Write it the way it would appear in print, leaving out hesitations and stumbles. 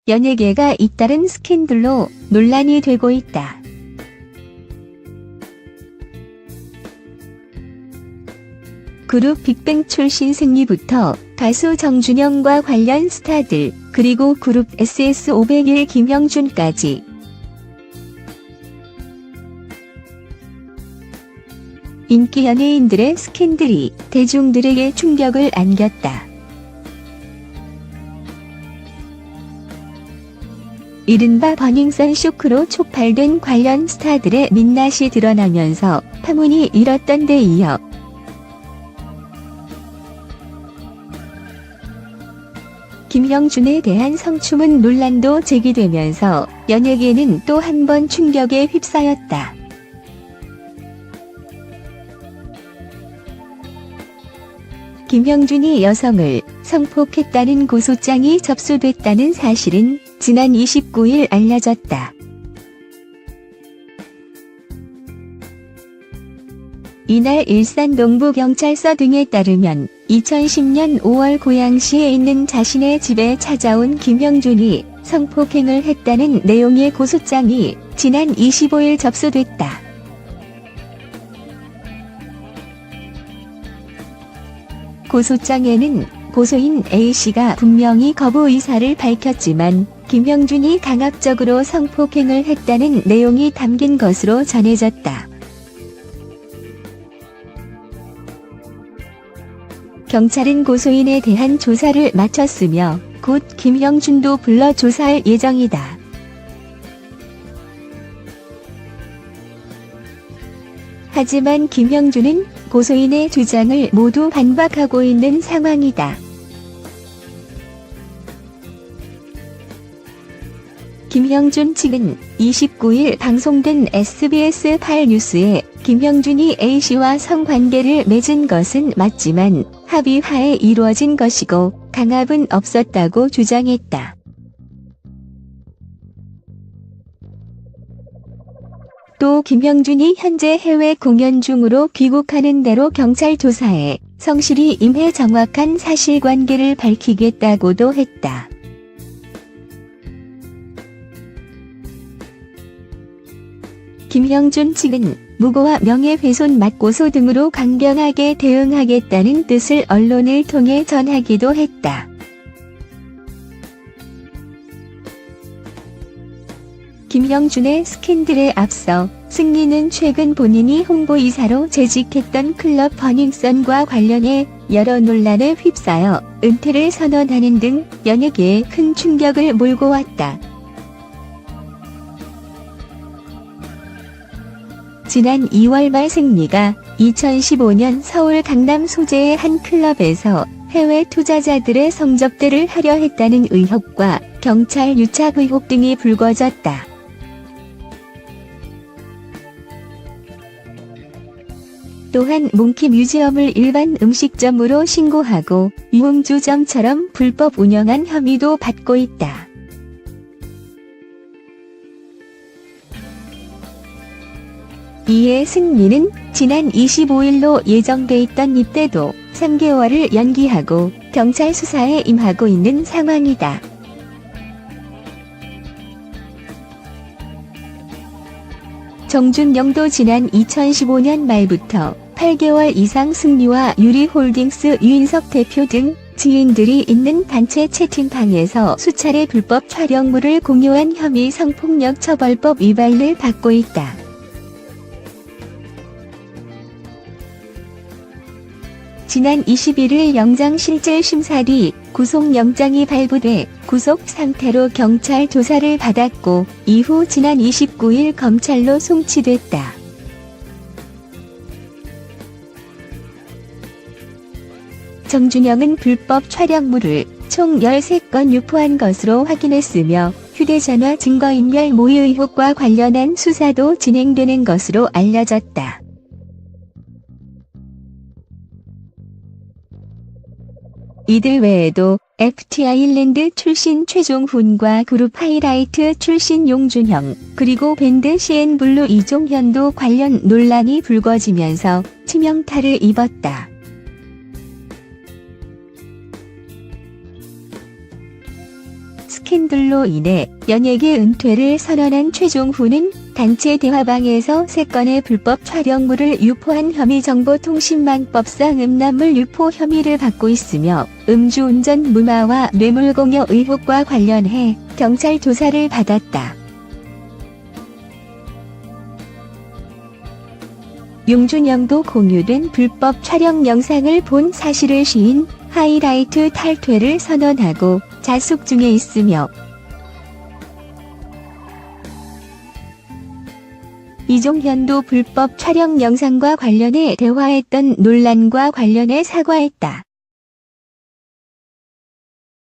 연예계가 잇따른 스캔들로 논란이 되고 있다. 그룹 빅뱅 출신 승리부터 가수 정준영과 관련 스타들, 그리고 그룹 SS501 김형준까지 인기 연예인들의 스캔들이 대중들에게 충격을 안겼다. 이른바 버닝썬 쇼크로 촉발된 관련 스타들의 민낯이 드러나면서 파문이 일었던 데 이어 김형준에 대한 성추문 논란도 제기되면서 연예계는 또 한 번 충격에 휩싸였다. 김형준이 여성을 성폭했다는 고소장이 접수됐다는 사실은 지난 29일 알려졌다. 이날 일산 동부경찰서 등에 따르면 2010년 5월 고양시에 있는 자신의 집에 찾아온 김형준이 성폭행을 했다는 내용의 고소장이 지난 25일 접수됐다. 고소장에는 고소인 A씨가 분명히 거부 의사를 밝혔지만 김형준이 강압적으로 성폭행을 했다는 내용이 담긴 것으로 전해졌다. 경찰은 고소인에 대한 조사를 마쳤으며 곧 김형준도 불러 조사할 예정이다. 하지만 김형준은 고소인의 주장을 모두 반박하고 있는 상황이다. 김형준 측은 29일 방송된 SBS 8 뉴스에 김형준이 A씨와 성관계를 맺은 것은 맞지만 합의하에 이루어진 것이고 강압은 없었다고 주장했다. 또 김형준이 현재 해외 공연 중으로 귀국하는 대로 경찰 조사에 성실히 임해 정확한 사실관계를 밝히겠다고도 했다. 김형준 측은 무고와 명예훼손 맞고소 등으로 강경하게 대응하겠다는 뜻을 언론을 통해 전하기도 했다. 김형준의 스캔들에 앞서 승리는 최근 본인이 홍보이사로 재직했던 클럽 버닝썬과 관련해 여러 논란에 휩싸여 은퇴를 선언하는 등 연예계에 큰 충격을 몰고 왔다. 지난 2월 말 승리가 2015년 서울 강남 소재의 한 클럽에서 해외 투자자들의 성접대를 하려 했다는 의혹과 경찰 유착 의혹 등이 불거졌다. 또한 몽키 뮤지엄을 일반 음식점으로 신고하고 유흥주점처럼 불법 운영한 혐의도 받고 있다. 이에 승리는 지난 25일로 예정돼 있던 입대도 3개월을 연기하고 경찰 수사에 임하고 있는 상황이다. 정준영도 지난 2015년 말부터 8개월 이상 승리와 유리홀딩스 유인석 대표 등 지인들이 있는 단체 채팅방에서 수차례 불법 촬영물을 공유한 혐의 성폭력 처벌법 위반을 받고 있다. 지난 21일 영장실질심사 뒤 구속영장이 발부돼 구속 상태로 경찰 조사를 받았고 이후 지난 29일 검찰로 송치됐다. 정준영은 불법 촬영물을 총 13건 유포한 것으로 확인했으며 휴대전화 증거인멸 모의 의혹과 관련한 수사도 진행되는 것으로 알려졌다. 이들 외에도 FT 아일랜드 출신 최종훈과 그룹 하이라이트 출신 용준형, 그리고 밴드 CN블루 이종현도 관련 논란이 불거지면서 치명타를 입었다. 스캔들로 인해 연예계 은퇴를 선언한 최종훈은 단체 대화방에서 3건의 불법 촬영물을 유포한 혐의 정보통신망법상 음란물 유포 혐의를 받고 있으며 음주운전 무마와 뇌물공여 의혹과 관련해 경찰 조사를 받았다. 용준영도 공유된 불법 촬영 영상을 본 사실을 시인 하이라이트 탈퇴를 선언하고 자숙 중에 있으며 이종현도 불법 촬영 영상과 관련해 대화했던 논란과 관련해 사과했다.